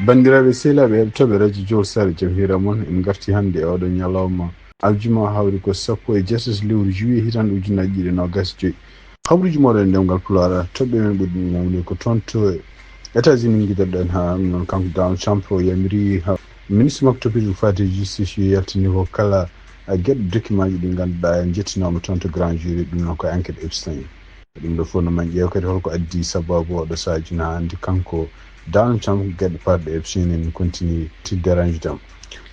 Bandiraɓe sehilaɓe heɗotoɓe radio Juillet sare jamhira moon en garti hannde e oɗo ñalawma aljuma hawri ko 17 lewru juillet hitande ujunnaje ɗiɗi e nogas joyyi. Habaruji moɗon e demgal Pulaar toɓɓe men ɓuri namdi ko toon to États-Unis guidaɗen ha non kanko Donald Trump o yamiri ministre makko topiɗo fati justice yo yaltini ko kala gueɗe document ji ɗi ganduɗa en jettinoma toon to grand jury ɗum noon ko enquête Epstein ɗum ɗo fof no man ƴeew kadi holko addi sababu oɗo sajina hannde kanko Donald Trump gueɗe parɗe Epstein en continue to dérange dem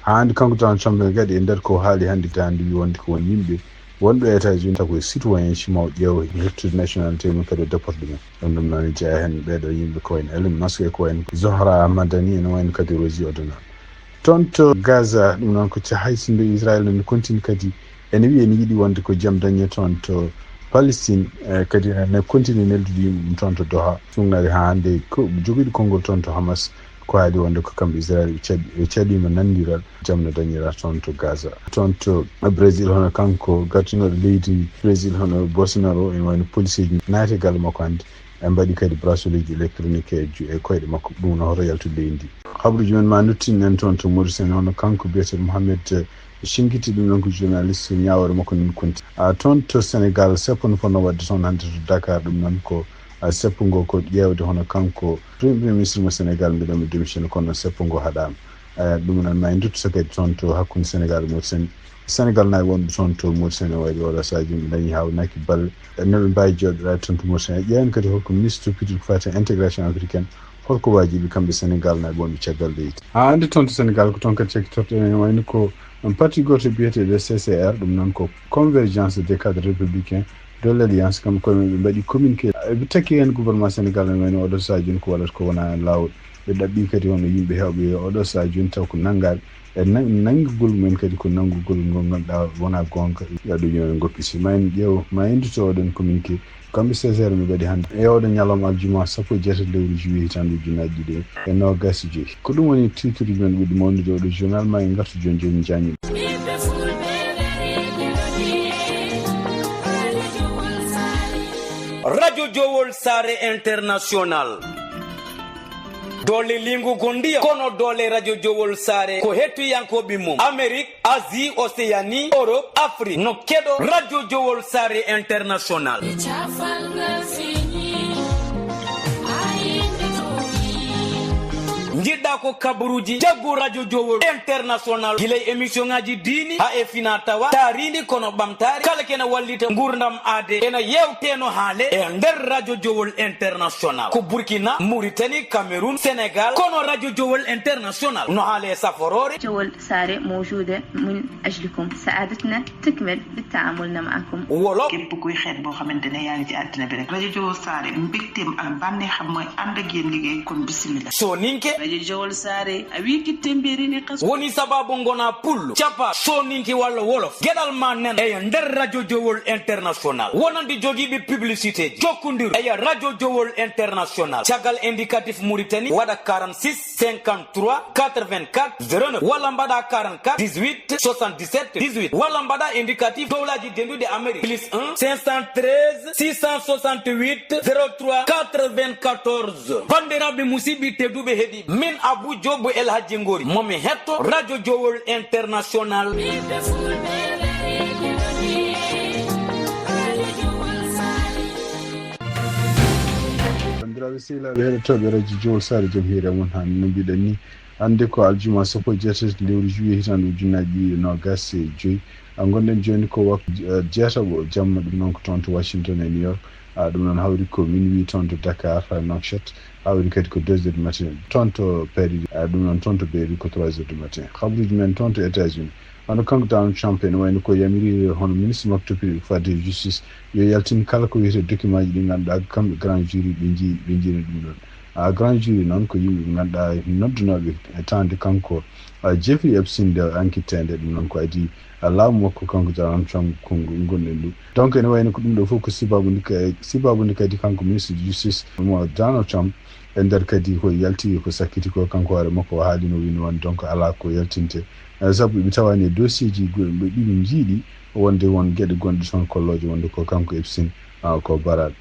hannde kanko Donald Trump kadi e nder ko haali hannde dande wi wonde ko won yimɓe wonɓe États-Unis taw koye citoyen cimaw ƴeew hettude nationalité mum kadi déporté ɗum ɗum noon jeeya hen ɓeeɗo yimɓe ko wayno Elon Musk e ko wayno Zohra Madani ene wayno kadi Rosie O'Donnell toon to Gaza ɗum noon ko haysindo Israël ne continue kadi ene wiya ene yiiɗi wonde ko jaam dañe toon to Palestine kadi ne continue neldude yimɓe ɗum toon to Doha sugnade ha hannde joguiɗo konngol toon to Hamas ko haali wonde ko kamɓe Israël ɓe caɗima nandiral jaam no dañira toon to Gaza toon to Brésil hono kanko gartinoɗo leydi Brésil hono Bolsonaro ene wayno police ji naati galle makko hannde en mbaɗi kadi bracelet ji électronique e koyɗe makko ɗum no hoto yaltude leydi habaruji men ma nottininen toon to Mauritanie hono kanko biyeteɗo Mohamed Shinkiti ɗum noon ko journaliste ñawore makko non konti toon to Sénégal seppo no fonno wadde toon hannde to Dakar ɗum noon ko seppo ngo ko ƴeewde hono kanko premier ministre mo Sénégal mbiɗomi démissionné kono seppo ngo haɗama ɗum noon ma en dutto kadi toon to hakkude Sénégal e Mauritanie Sénégal nayi wonɓe toon to Mauritanie waɗi oɗo saji yimɓe dañi hawnaki balle noɓe mbawi joɗoɗade toon to Mauritanie ƴeewen kadi holko ministre pidiɗo ko fati intégration africaine holko wajiɓe kamɓe Sénégal nayi wonɓe caggal leydi hannde toon to Sénégal ko toon kadi cekkitorto ene wayno ko un parti goto biyeteɗo CCR ɗum noon ko convergence des cadres républicains de l'alliance kam koye ɓe mbaɗi communiqué ɓe takki hen gouvernement Sénégal ne wayno oɗo saha joni ko waɗata ko wona lawol ɓe ɗaɓɓi kadi hono yimɓe hewɓe oɗo saha joni taw ko nanggaɓe e nanggugol mumen kadi ko nanggugol ngol ganduɗa wona gonga yaɗo yon goppisi ma en ƴeew ma en duto oɗon communiqué kamɓe CCR mi mbaɗi hannde e oɗo ñalawma aljuma 17 lewru juillet hitande ujunnaje ɗiɗi e nogas joyyi ko ɗum woni titre ji men ɓuɗi mawnude oɗo journal ma en gartu joni joni jañi Radio Juillet Sare International dole lingu gondia kono dole Radio Juillet Sare ko hettoyankoɓe mum Amérique Asie Océanie Europe Afrique no keɗo Radio Juillet Sare International jiɗɗa ko kabaruji jaggu Radio Juillet International guilay émission ngaji dini ha e fina tawa taridi kono ɓamtare kala kene wallita gurdam aade ena yewteno haale e nder Radio Juillet International ko Burkina Mauritanie Cameroun Sénégal kono Radio Juillet International no haale saforore جويل ساري موجودة من أجلكم سعادتنا تكمل بالتعاملنا معكم wolo képp kuy xeet boo xamante ne yaa ngi ci àddina bi rek rajo Juillet Sare mbégteem ak bànneexam mooy ànd ak yéen liggéey kon bismillah soninke rajo Juillet Sare a wiki temberi ni qas woni sababu ngona pullo capa soninki walla wolof gueɗal ma nen eya nder Radio Juillet International wonandi jogiiɓe publicité jokkodir eya Radio Juillet International caggal indicatif Mauritanie waɗa 46 53 84 09 walla mbaɗa 44 18 77 18 walla mbaɗa indicatif dowlaji dendude Amérique plus 1 513 668 03 94 bandiraɓe musidɓe tedduɓe heeɗi min Abou Diobo El Hadji Ngori momi hetto Radio Juillet International bandiraɓe sehilaɓe heɗotoɓe radio Juillet Sare jamhira moon hande no mbiɗen ni hande ko aljuma 17 lewru juillet hitande ujunnaje ɗiɗi e nogas e joyyi gonɗen joni ko waktu jeetaɓo jamma ɗum noon ko toon to Washington e New York ɗum noon hawri ko minuit toon to Dakar ha Nouakchott hawri kadi ko 2 heures du matin toon to Paris ɗum noon toon to Beirut ko 3 heures du matin habaruji men toon to États-Unis hono kanko Donald Trump ene wayno ko yamiri hono ministre makko topiɗo fadde justice yo yaltin kala ko wiyete document ji ɗi ganduɗa kamɓe grand jury ɓe jiini ɗum ɗon grand jury noon ko yimɓe ɓe ganduɗa noddunoɓe e tawde kanko Jeffrey Epstein nde enquêtede ɗum noon ko adi laamu makko kanko Donald Trump ko gonɗen ɗum donc ene wayno ko ɗum ɗo fof ko sibabude kadi kanko ministre de justice mo Donald Trump e nder kadi ko yalti ko sakkiti ko kanko hoore makko o haali no wino won donc ala ko yaltinte sabu ɓe tawani e dossier ji ɓe ɗiɗi jiiɗi wonde won gueɗe gonɗe toon kolloje wonde ko kanko Epstein ko baraɗo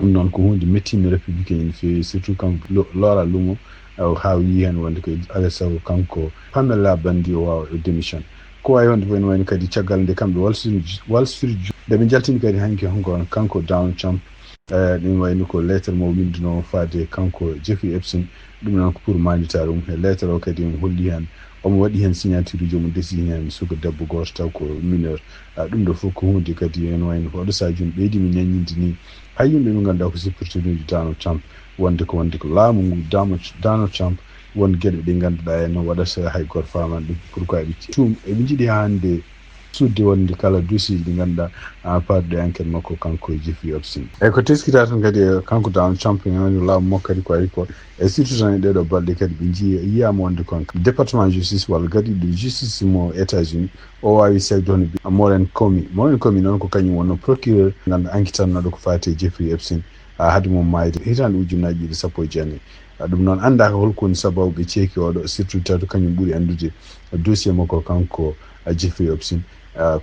ɗum noon ko hunde mettino républicain no fewi surtout kanko Laura Lumo how yihen wonde ko ala sago kanko Pamela Bandi o démission ko ay wonde fen woni kadi caggal nde kamɓe walsiri nde ɓe jaltini kadi hanki honko kanko Donald Trump ɗum wayni ko lettre mo winduno faade kanko Jeffrey Epstein ɗum noon ko pour manditare he lettre o kadi mo holli hen omo waɗi hen signature uji mo desi hen suka debbo goto taw ko mineur ɗum ɗo fof ko hunde kadi en wayno ko oɗo saji joni ɓeydimi ñaññinde ni hay yimɓe ɓe ganduɗa ko sipirtunuji Donald Trump wonde ko laamu ngu Donald Trump won gueɗe ɗe ganduɗa hen waɗata hay goto faman ɗum pourquoi eɓe jiiɗi hande sudde wonde kala dossier ɗi ganduɗa parɗe enquête makko kanko Jeffrey Epstein ko teskita tan kadi kanko Donald Trump woni laamu makko kadi ko ari ko e surtout tan e ɗeɗo balɗe kadi ɓe yiyama wonde kon département justice walla gardiɗo justice mo États-Unis o wawi segdone Moren Comey noon ko kañum wonno procureur ganduɗa enquêtannoɗo ko fate Jeffrey Epstein haade mum mayde hitande ujunnaji ɗiɗi sappo e jeenayyi ɗum noon andaka holko woni sababu ɓe ceeki oɗo surtout taw kañum ɓuuri andude dossier makko kanko Jeffrey Epstein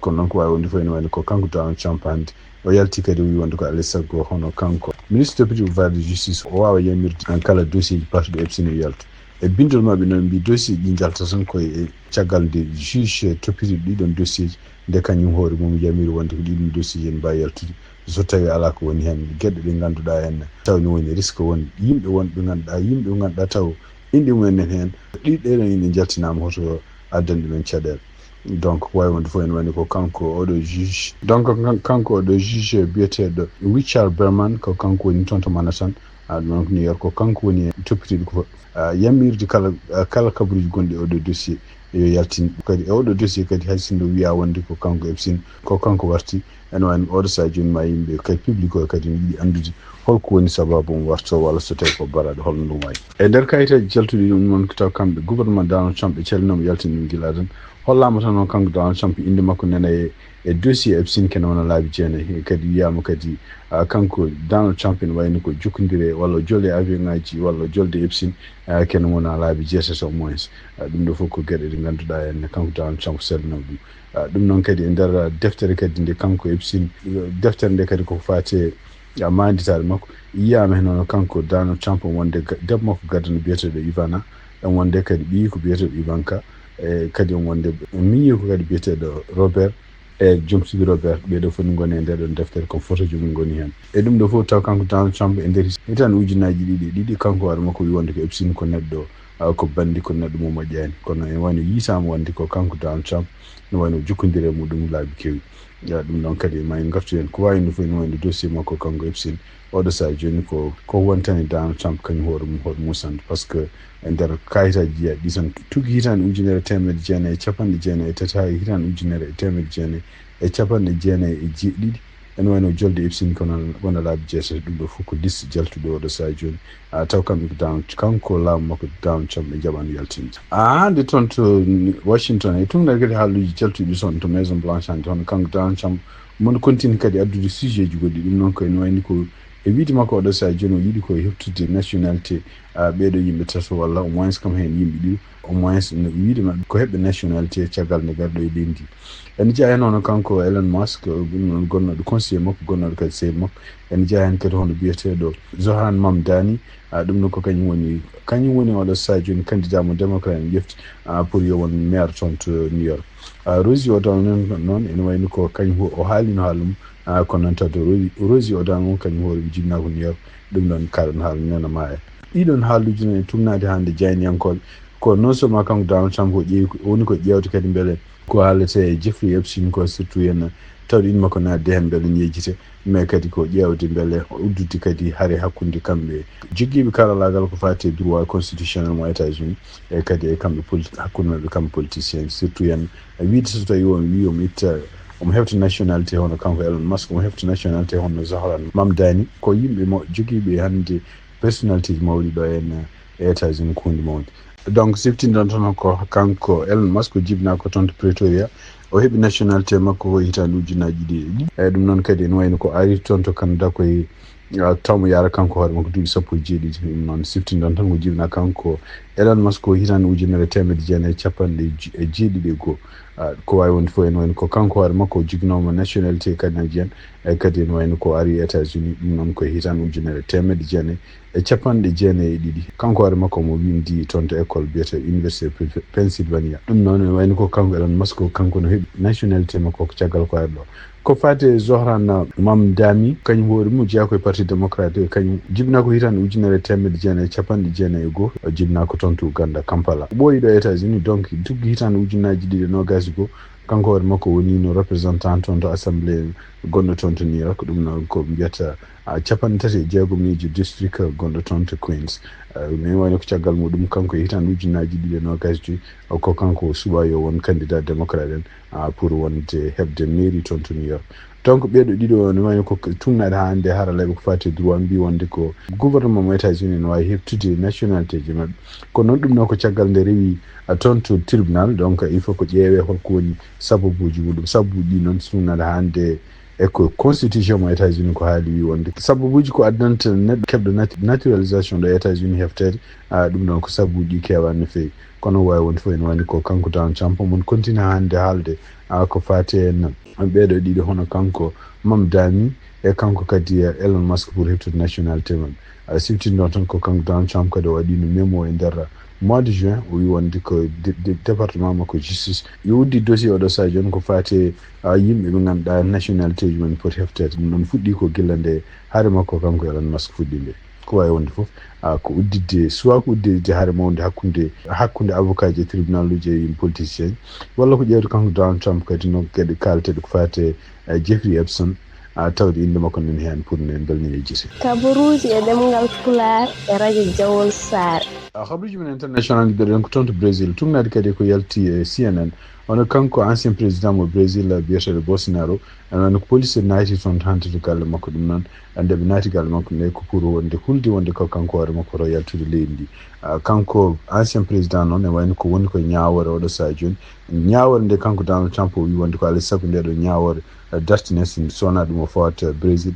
kono noon ko wawi wonde fof ene wayno ko kanko Donald Trump hande o yalti kadi o wi wonde ko alay saago hono kanko ministre député pouvoir de justice o wawa yamirde kala dossier ji partuɗo Epstein o yalta e bindol mabɓe noon mbi dossier ɗi jalta tan koye caggal nde juge toppiti ɗiɗon dossier ji nde kañum hoore mum yamiri wonde ko ɗiɗon dossier ji ne mbawi yaltude so tawi ala ko woni hen gueɗe ɗe ganduɗa hen taw ne woni risque woni yimɓe wonɓe ganduɗa taw inde mumen hen ɗiɗɗeɗen ine jaltinama hoto addani ɗumen caɗele donc ko wawi wonde fof en wani ko kanko oɗo juge donc kanko oɗo juge biyeteɗo Richard Berman ko kanko woni toon to Manhattan ɗum noon ko New York ko kanko woni toppitiɗo ko yamirde kala kabaruji gonɗi oɗo dossier yo yaltin kadi e oɗo dossier kadi hay sindo wiya wonde ko kanko Epstein ko kanko warti ene wayno oɗo sa joni ma yimɓe kadi public o kadi yiiɗi andude holko woni sababu mo warto walla so tawi ko baraɗo holno ɗum wayi e nder kayitaji jaltuɗi ɗum noon ko taw kamɓe gouvernement Donald Trump ɓe calminoma yaltini ɗum gila tan hollama tan noon kanko Donald Trump inde makko nana e dossier Epstein kene wona laabi jeenayyi kadi wiyama kadi kanko Donald Trump ene wayno ko jokkodire walla jolde avion ngaji walla jolde Epstein kene wona laabi jeetati au moins ɗum ɗo fof ko gueɗe ɗe ganduɗa hen kanko Donald Trump salminoma ɗum noon kadi e nder deftere kadi nde kanko Epstein deftere nde kadi koko fate manditare makko yiyama hen noon kanko Donald Trump wonde debbo makko gadana biyeteɗo Ivana ɗon wonde kadi ɓiyi ko biyeteɗo Ivanka kadi on wonde miñi ko kadi biyeteɗo Robert e joom suudu Robert ɓeɗo fof goni e nder ɗon deftere ko photo jomum goni hen e ɗum ɗo fof taw kanko Donald Trump e nder hitan ujunnaji ɗiɗi kanko waɗa makko wi wonde ko Epstein ko neɗɗo ko bandi ko neɗɗo mo moƴƴani kono e wayno yitama wonde ko kanko Donald Trump ne wayno jokkodire muɗum laabi kewi ɗum ɗon kadi ma en gartu hen ko wayno fof ne wayno dossier makko kanko Epstein oɗo sa joni ko wontani Donald Trump kañum hoore mum hoto musande par ce que e nder kayitaji jiya ɗi tan tugui hitande ujunere temedde jeenayyi e capanɗe jeenayyi e tati ha hitande ujunere e temedde jeenayyi e capanɗe jeenayyi e jeeɗiɗi ene wayno jolde Epstein kono wona laabi jeetati ɗum ɗo fof ko liste jaltuɗo oɗo sa joni taw kamɓe ko kanko laamu makko Donald Trump ɓe jaɓano yaltinde hande toon to Washington e tumnade kadi haaluji jaltuɗi toon to Maison Blanche hande hono kanko Donald Trump mono continue kadi addude sujet ji goɗɗi ɗum noon ko ene wayni ko e wiide makko oɗo sa joni o yiiɗi ko heftude nationalité ɓeɗo yimɓe tato walla au moins kam hen yimɓe ɗiɗi au moins no wiide mabɓe ko heɓɓe nationalité caggal nde garɗo e leydi ene jeeya hen hono kanko Elon Musk ɗum gonnoɗo conseiller makko gonnoɗo kadi sehil makko ene jeeya hen kadi hono biyeteɗo Zohran Mamdani ɗum noon ko kañum woni oɗo sa joni candidat mo démocrate en ƴefti pour yo won maire toon to New York Rosie O'Donnell noon ene wayno ko kañum o haalino haalum kono noon tawde Rosie O'Donnell kanyum hoore ɓe jibina ko New York ɗum ɗon kalɗon haala nena ma e ɗiɗon haaluji noon e tumnade hande jayniyankoɓe ko non seulement kanko Donald Trump ko ƴeewi woni ko ƴewde kadi beele ko haalete e Jeffrey Epstein ko surtout henna tawde inne makko nadde hen beele ñejjite mais kadi ko ƴewde beele uddude kadi haare hakkude kamɓe jogguiɓe karalagal ko fati droit constitutionnel mo États-Unis e kadi e kamɓe hakkude mabɓe kamɓe politicien surtout henna wiide so tawi on wi omo itta omo hefta nationalité hono kanko Elon Musk omo hefta nationalité hono Zohran Mamdani ko yimɓe joguiɓe hande personnalité ji mawɗi ɗo en États-Unis ko hunde mawde donc siftindon toon ko kanko Elon Musk ko jibina ko toon to Pretoria o heeɓi nationalité makko ko hitande ujunnaji ɗiɗi eyyi ɗum noon kadi ne wayno ko ari toon to Canada koye tawmo yara kanko hoore makko duuɓi sappo e jeeɗiɗi ɗum noon siftindon tan ko jibina kanko Elon Musk ko hitande ujunere temedde jeenayyi capanɗe jeeɗiɗi e goho ko way won fo en woni ko kanko war makko jignomo nationalité canadienne kadi en wayno ko ari États-Unis ɗum noon ko hitan ujunere temedde jeenayyi e capanɗe jeenayyi e ɗiɗi kanko war makko mo windi toon to école biyete université Pennsylvania ɗum noon en wayno ko kanko Elon Musk kanko no heeɓi nationalité makko ko caggal ko ari ɗo ko fate Zohran Mam Dami kañum hoore mum jeeya koye parti démocratique kañum jibina ko hitande ujunere temedde jeenayyi e capanɗe jeenayyi e goho jibina ko toon to Uganda Kampala ɓooyi ɗo États-Unis donc tuggi hitande ujunaji ɗiɗi e nogas e goho kanko hoore makko woni no représentant toon to assemblée gonɗo toon to New York ɗum noon ko mbiyata capanɗe tati e jeegomiji district gonɗo toon to Queens min wayno ko caggal muɗum kanko e hitande ujunaji ɗiɗi e nogas joyyi ko kanko suɓa yo won candidat démocrate en pour wonde heɓde mairie toon to New York donc ɓeeɗo ɗiɗo ne wayno ko tumnaɗe ha hande haralleɓe ko fati droit mbi wonde ko gouvernement mo États-Unis no wawi heɓtude nationalité ji mabɓe ko noon ɗum noon ko caggal nde rewi toon to tribunal donc il faut ko ƴeewe holko woni sababuji muɗum sababuji ɗi noon tumnaɗe hande eko constitution mo États-Unis ko haali wi wonde sababuji ko addanta neɗɗo keɓɗo naturalisation ɗo États-Unis heftede ɗum noon ko sababuji ɗi kewani no fewi kono wawi wonde fof en wani ko kanko Donald Trump mon continue hande haalde ko fati en ɓeeɗo ɗiɗi hono kanko Mam Dami e kanko kadi Elon Musk pour heɓtude nationalité mabɓe siftinde tan ko kanko Donald Trump kadi o waɗino mémo e nder mois de juin o wi wonde ko département makko justice yo uddi dossier oɗo sa joni ko fati yimɓe ɓe ganduɗa nationalité ji men poti heftede ɗum noon fuɗɗi ko gila nde haare makko kanko Elon Musk fuɗɗi nde ko wawi wonde foof ko uddidde soit ko uddidde haare mawde hakkude avocat ji tribunal uji e politicien walla ko ƴewde kanko Donald Trump kadi no gueɗe kalteɗe ko fate Jeffrey Epstein tawde inde makko nen hen pour ne belni e jisi kabaruji e ɗemgal Pulaar e radio Jawol Sare habaruji men international ɗiɗon ko toon to Brésil tumnade kadi ko yalti e CNN hono kanko ancien président mo Brésil biyeteɗo Bolsonaro wano ko police naati toon hante to galle makko ɗum noon ndeɓe naati galle makko nde ko pour wonde hulde wonde ko kanko hoore makko ro yaltude leydi ndi kanko ancien président noon e wayno ko woni ko ñawore oɗo sa joni ñawore nde kanko Donald Trump o wi wonde ko alay saago ndeɗo ñawore dartines sowona ɗum o fawata Brésil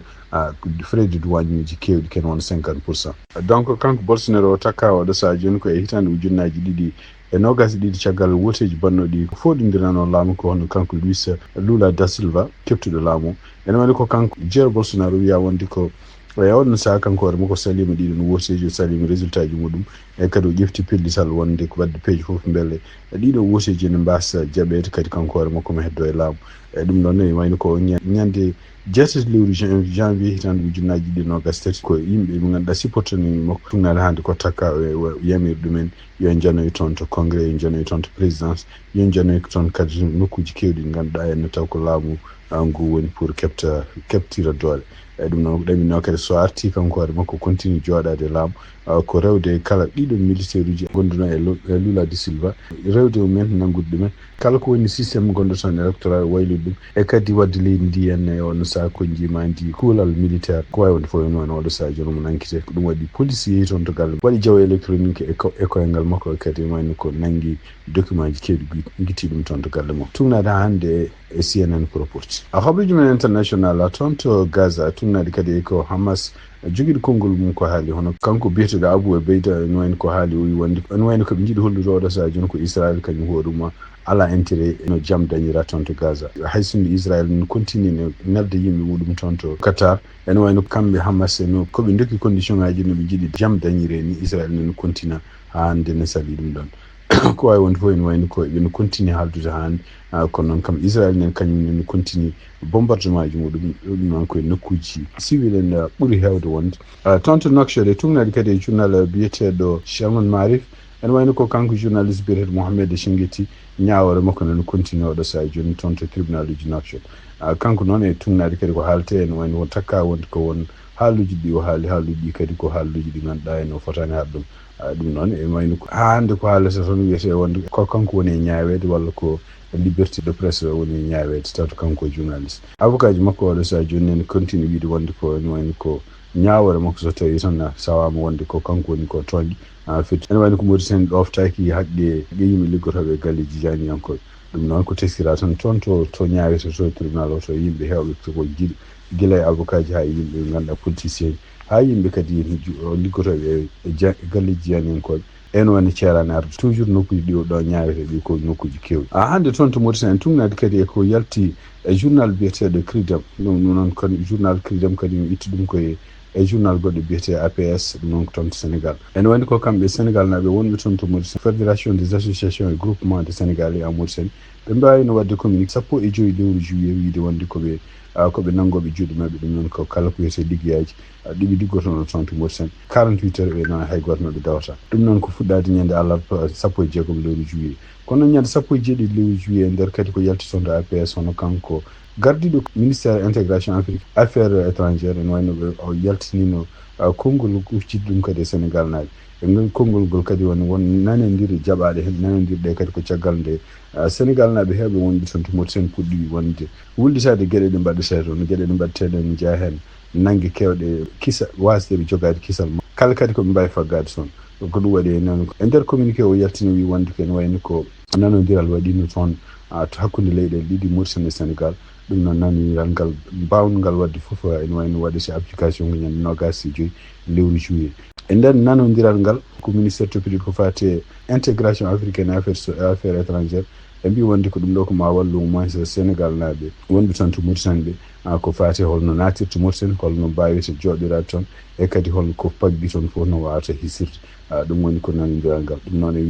frais de douane ji kewɗi ken won 50%. Donc kanko Bolsonaro o takka oɗo sa joni ko e hitande ujunnaji ɗiɗi e nogas ɗiɗi caggal woteji bannoɗi foɗodirano laamu ko hono kanko Luis Lula da Silva keftuɗo laamu ene woni ko kanko Jair Bolsonaro wiya wonde ko yawɗon saha kanko hoore makko salima ɗiɗon woteji salima résultat ji muɗum e kadi o ƴefti pellital wonde ko wadde peeje foof beele ɗiɗo woteji ne mbasa jaɓede kadi kanko hoore makko mo heddo e laamu e ɗum ɗon ne wayno ko ñande jeetat lewru janvier hitande ujunnaji ɗiɗi nogas tati ko yimɓe ɓe ganduɗa supportani makko tugnade hande ko takka yamir ɗumen yo janoy toon to congrès yo janoy toon to présidence yo janoy toon kadi nokkuji kewɗi ɗi ganduɗa enne taw ko laamu ngu woni pour keɓtira doole e ɗum noon ɗamino kadi so arti kanko hoore makko continue joɗade laamu ko rewde kala ɗiɗon militaire uji gonduno e Lula da Silva rewde men nanggude ɗumen kala ko woni systéme gonɗo toon électoral waylude ɗum e kadi wadde leydi ndi henne ono saha ko jima ndi kuulal militaire ko wawi wonde fof en wano oɗo saha joni mo nankite ko ɗum waɗi police yeehi toon to galle waɗi jawo électronique e koyngal makko kadi wayno ko nanggui document ji kewɗi guitti ɗum toon to galle makko tumnade hande e CNN proporti habaruji men international toon to Gaza tumnade kadi ko Hamas joguiɗo konngol mum ko haali hono kanko biyeteɗo Abu Beyda en wayno ko haali o wi wonde en wayno koɓe jiiɗi hollude oɗo saha joni ko Israël kañum hooruma ala intérêt no jaam dañira toon to Gaza hay sinno Israël no continue no nelde yimɓe muɗum toon to Qatar ene wayno kamɓe Hamas no koɓe dokki condition ngaji no ɓe jiiɗi jaam dañire ni Israël no continue ha hande ne sali ɗum ɗon ko wawi wonde fof en wayno ko ɓe no continue haaldude hande kono noon kam Israël nen kañum ne no continue bombardement ji muɗum ɗum noon koye nokkuji civil en ɓuuri hewde wonde toon to Nouakchott e tumnade kadi e journal biyeteɗo Chaman Marif en wayno ko kanko journaliste biyeteɗo Mohamed Chingeti ñawore makko no continue oɗo saha joni toon to tribunal uji Nouakchott kanko noon e tumnade kadi ko haalte en wayno won takka wonde ko won haaluji ɗi o haali haaluji ɗi kadi ko haaluji ɗi ganduɗa en o fotani haade ɗum noon e wayno ha hande ko haalata toon wiyete wonde ko kanko woni e ñawede walla ko liberté de presse woni e ñawede tawto kanko journaliste avocat ji makko oɗo saha joni en continue wiide wonde ko en wayno ko ñawore makko so tawi tan sawama wonde ko kanko woni ko tooñi firti ene wayno ko Mauritanie ɗoftaki haqqe yimɓe liggotoɓe galleji janiyankoɓe ɗum noon ko teskira tan toon to ñawete to tribunal o to yimɓe hewɓe ko guila e avocat ji ha yimɓe ganduɗa politicien ha yimɓe kadi liggotoɓe e galleji janiyankoɓe en woni ceerani arde toujours nokkuji ɗi ɗo ñaawete ɗi ko nokkuji kewɗi hannde toon to Mauritanie tumnade kadi e ko yalti e journal biyeteɗo Cridem ɗum noon kadi journal Cridem kadi mi itti ɗum koye e journal goɗɗo biyete APS ɗum noon toon to Sénégal ene woni ko kamɓe Sénégal naɓe wonɓe toon to Mauritanie fédération des associations et groupement de Sénégalais en Mauritanie ɓe mbawino wadde communiqué 15 lewru juillet wiide wonde koɓe nangoɓe juuɗe maɓɓe ɗum noon ko kala ko wiyete liggueyaji ɗiɓi liggotono toon to Mauritanie 48 heures ɓe noon hay goto noɓe dawata ɗum noon ko fuɗɗade ñande alarba 16 lewru juillet kono ñande 17 lewru juillet nder kadi ko yalti toon to APS hono kanko gardiɗo ministére intégration afrique affaires étrangére ene wayno ɓe o yaltinino konngol ucciɗe ɗum kadi e Sénégal naaɓe e konngol ngol kadi won nanodiri jaɓaɗe hen nanodirɗe kadi ko caggal nde Sénégal naaɓe heewɓe wonɓe toon to Mauritanie puɗɗi wonde wulditade gueɗe ɗe mbaɗete toon gueɗe ɗe mbaɗeteɗe ne jeeya hen nanggue kewɗe kisa wasdeɓe jogade kisal kala kadi koɓe mbawi faggade toon ko ɗum waɗi noon e nder communiqué o yaltini wi wonde ko ene wayno ko nanodiral waɗino toon to hakkude leyɗele ɗiɗi Mauritanie e Sénégal ɗum noon nanodiral ngal mbawngal wadde foof ene wayno waɗete application ko ñande 25 lewru juillet e nder nanodiral ngal ko ministére toppiti ko fate intégration africaine et affaires étrangères e mbi wonde ko ɗum ɗo ko ma wallu au moins Sénégal naaɓe wonɓe toon to Mauritanie ɓe ko fate holno natirta Mauritanie holno mbawete joɗirade toon e kadi holno ko pagɗi toon fof no wawata hisirde ɗum woni ko nanodiral ngal ɗum noon e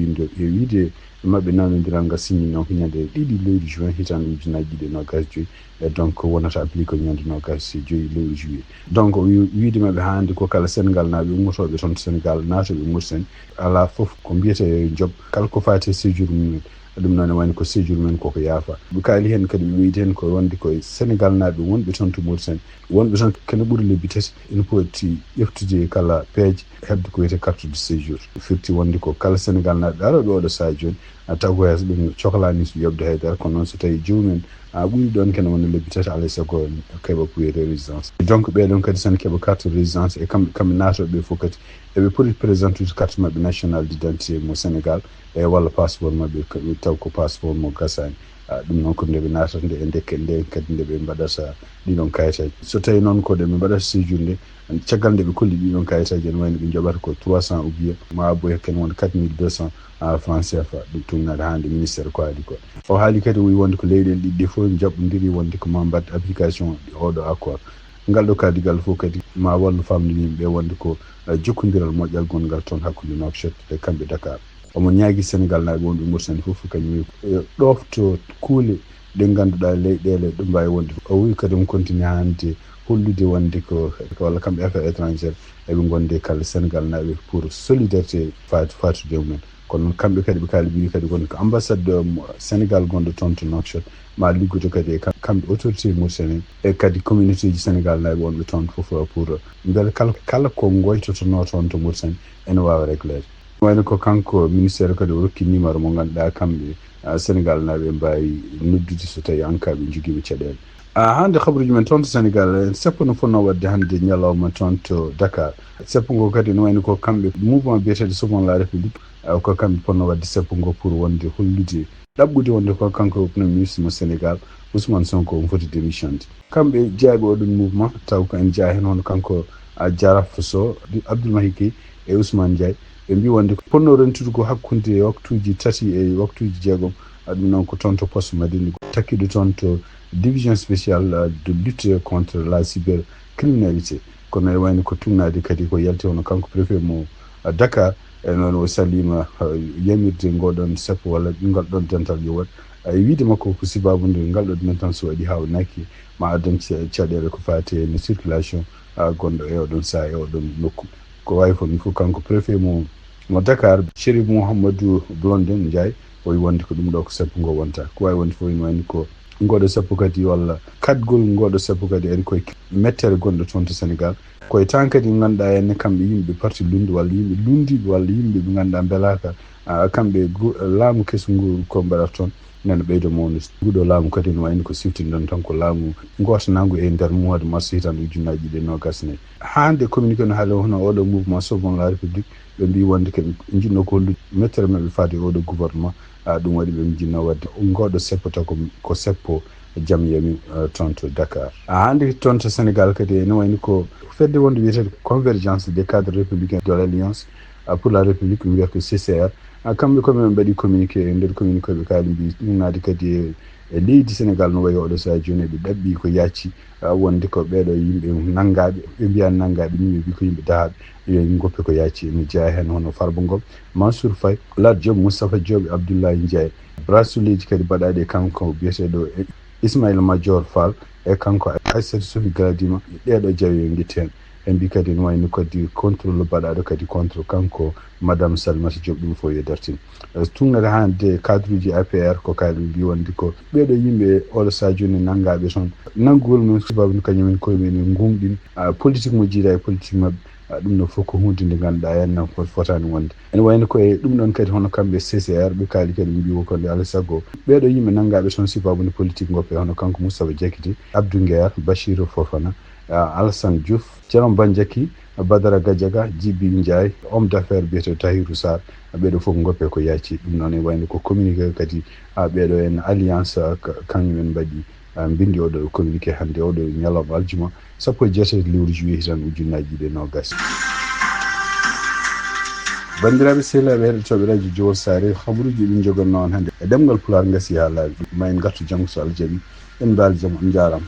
wiide mabɓe nanodiral ngal signi noon ko ñande 2 lewru juin hitande 2025 e donc wonata appliqué ko ñande 25 lewru juillet donc wiide mabɓe hande ko kala Sénégal naaɓe ummotoɓe toon to Sénégal natoɓe Mauritanie ala foof ko mbiyete job kala ko fate séjour mumen ɗum noon e wayno ko séjour men koko yaafa ɓe kaali hen kadi ɓe wiide hen ko wonde koye Sénégal naaɓe wonɓe toon to Mauritanie wonɓe toon kene ɓuuri lebbi tati ene poti ƴeftude kala peeje hebde ko wiyete carte de séjour firti wonde ko kala Sénégal naaɓe aroɓe oɗo saha joni taw ko hayso ɗum cohlani so yobde haydara kono noon so tawi jomumen ɓuuri ɗon kene wona lebbi tati alay saago keeɓa ko wiyete résidence donc ɓeɗon kadi sene keeɓa carte de résidence e kamɓe natoɓe fof kadi eɓe poti présente ude carte mabɓe national d' identité mo Sénégal e walla passeport mabɓe taw ko passeport mo gasani ɗum noon ko ndeɓe natata nde e dekke nde kadi ndeɓe mbaɗata ɗiɗon kayitaji so tawi noon ko ɗeɓe mbaɗata séjour nde caggal nde ɓe kolli ɗiɗon kayitaji ene wayno ɓe joɓata ko 300 ou bien ma boya ken wonde 4200 francs CFA ɗum tumnade hande ministére ko haali ko o haali kadi wi wonde ko leyɗele ɗiɗɗi fof jaɓɓodiri wonde ko ma mbadde application oɗo accord ngal ɗo kadigal fof kadi ma wallu famde yimɓeɓe wonde ko jokkodiral moƴƴal gongal toon hakkude Nouakchott e kamɓe Dakar omo ñaagui Sénégal naaɓe wonɓe Mauritanie fof kañum wi ɗofto kuule ɗe ganduɗa leyɗele ɗo mbawi wonde o wi kadi omo continue hande hollude wonde ko walla kamɓe affaires étrangére eɓe gonde kala Sénégal naaɓe pour solidarité fatude mumen kono noon kamɓe kadi ɓe kaali ɓe wi kadi wonde ko ambassade Sénégal gonɗo toon to Nouakchott ma liggoto kadi e kamɓe autorité Mauritanie e kadi communauté ji Sénégal naaɓe wonɓe toon fof pour beele kala ko goytotono toon to Mauritanie ene wawa réglede wayno ko kanko ministére kadi o rokki numéro mo ganduɗa kamɓe Sénégal naaɓe mbawi noddude so tawi enkaɓe joguiɓe caɗele hande habaruji men toon to Sénégal seppo no fonno wadde hande ñalawma toon to Dakar seppo ngo kadi no wayno ko kamɓe mouvement biyeteɗo second la république ko kamɓe ponno wadde seppo ngo pour wonde hollude ɗaɓɓude wonde ko kanko premier ministre mo Sénégal Ousmane Sonko o foti démissionde kamɓe jeeyaɓe oɗon mouvement taw ko en jeeya hen hono kanko Jaraf So Abdoulmahi Gueye e Ousmane Ndiaye ɓe mbi wonde ponno rentude ko hakkude waktuji tati e waktuji jeegom ɗum noon ko toon to poste Madina takkiɗo toon to division spéciale de lutte contre la cybercriminalité kono e wayno ko tugnade kadi ko yalti hono kanko préfet mo Dakar e noon o salima yamirde ngoɗon sappo walla ngal ɗon dental yo waɗ wiide makko ko sibabude ngal ɗo ɗumen tan so waɗi hawnaki ma addan caɗele ko fate no circulation gonɗo e oɗon saha e oɗon nokku ko wawi fo ɗum fof kanko préfet mo Dakar Chérif Mouhamadou Blondin Ndiaye o wi wonde ko ɗum ɗo ko sappo ngo wonta ko wawi wonde fof ene wayni ko ngoɗo sappo kadi walla kadgol ngoɗo sappo kadi ari koye mettere gonɗo toon to Sénégal koye tan kadi ganduɗa henne kamɓe yimɓe parti lunde walla yimɓe lundiɓe walla yimɓe ɓe ganduɗa beelaka kamɓe laamu keso ngu ko mbaɗata toon nana ɓeydo mawnude nguɗo laamu kadi ne wayno ko siftinɗon tan ko laamu gotanagu e nder mois de mars hitande ujunnaji ɗiɗi nogas nayyi hande communiqué no haali hono oɗo mouvement second la république ɓe mbi wonde keɓe jinno ko hollude mettere mabɓe fade oɗo gouvernement ɗum waɗi ɓe jinno wadde ngoɗo seppata ko seppo jaam yami toon to Dakar hande toon to Sénégal kadi ne wayni ko fedde wonde wiyetede convergence des cadres républicains de l'alliance pour la république mi ko CCR kamɓe koɓe men mbaɗi communiqué e nder communiqué ɓe kaali mbi ɗum naade kadi e leydi sénégal no wayi oɗo saha joni ɓe ɗaɓɓi ko yacci wonde ko ɓeeɗo yimɓe nanggaɓe ɓe mbiyani nanggaɓe yimɓe mbi ko yimɓe dahaɓe yo goppe ko yacci mi jeeya hen hono Farba Ngom Mansour Faye Lat Diop Moustapha Diop Abdoulaye Ndiaye brasuleji kadi mbaɗaɗi e kanko biyeteɗo Ismaïla Madior Fall e kanko Aissatou Sofi Gladima ɗeɗo jawi yo guitte hen e mbi kadi no wayno kadi contrôle mbaɗaɗo kadi contre kanko madame Salimata Diop ɗum fof yo dartin tugnere hande cadre uji APR ko kaali mbi wonde ko ɓeɗo yimɓe oɗo saha joni nanggaɓe toon nanggugol mum sababu kañumen koye mumen gumɗin politique mo jiiɗa e politique mabɓe ɗum ɗon fof ko hunde nde ganduɗa henna fotani wonde ene wayno koye ɗum ɗon kadi hono kamɓe CCR ɓe kaali kadi mbi ko nde alay saago ɓeɗo yimɓe nanggaɓe toon sababude politique goppe hono kanko Moustapha Diakité Abdou Nguer Bachirou Fofana Alassane Diouf Thierno Bandiaky Badara Gadiaga Djibi Ndiaye homme d'affaires biyeteɗo Tahirou Sarr ɓeɗo fof goppe ko yacci ɗum noon e wayno ko communiqué kadi ɓeɗo en alliance kañumen mbaɗi bindi oɗo communiqué hande oɗo ñalawma aljuma 17 lewru juillet hitan ujunnaji ɗiɗi e nogas bandiraɓe sehlaɓe heɗotoɓe radio Jowol Sare habaruji ɗin jogonno on hande e ɗemgal Pulaar gasi ha laaɓi ma en gartu janggo so Allah jaaɓi en mbaali jaam on jarama